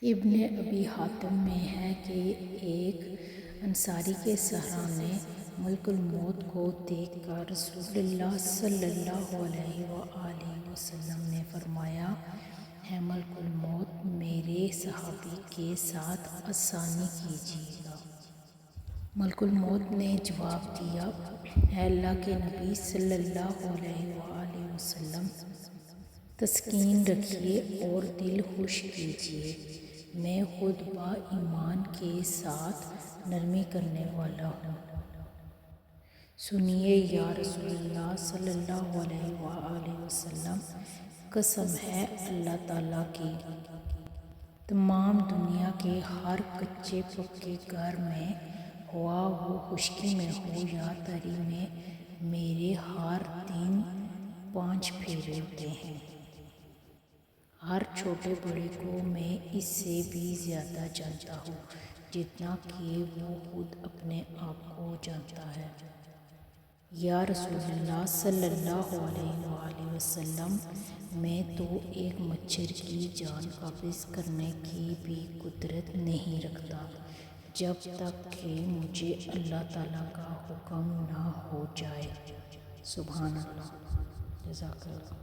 ابن ابی حاتم میں ہے کہ ایک انصاری کے صحرا نے ملک الموت کو دیکھ کر رسول اللہ صلی اللہ علیہ وآلہ وسلم نے فرمایا ہے ملک الموت میرے صحابی کے ساتھ آسانی کیجیے گا۔ ملک الموت نے جواب دیا اے اللہ کے نبی صلی اللہ علیہ وآلہ وسلم تسکین رکھیے اور دل خوش کیجیے، میں خود با ایمان کے ساتھ نرمی کرنے والا ہوں۔ سنیے یا رسول اللہ صلی اللہ علیہ وآلہ وسلم قسم ہے اللہ تعالیٰ کی، تمام دنیا کے ہر کچے پکے گھر میں ہوا وہ خشکی میں ہو یا تری میں میرے ہر دن 5 پھیرے ہوتے ہیں۔ ہر چھوٹے بڑے کو میں اس سے بھی زیادہ جانتا ہوں جتنا کہ وہ خود اپنے آپ کو جانتا ہے۔ یا رسول اللہ صلی اللہ علیہ وآلہ وسلم میں تو ایک مچھر کی جان قابض کرنے کی بھی قدرت نہیں رکھتا جب تک کہ مجھے اللہ تعالیٰ کا حکم نہ ہو جائے۔ سبحان اللہ۔ جزاک اللہ۔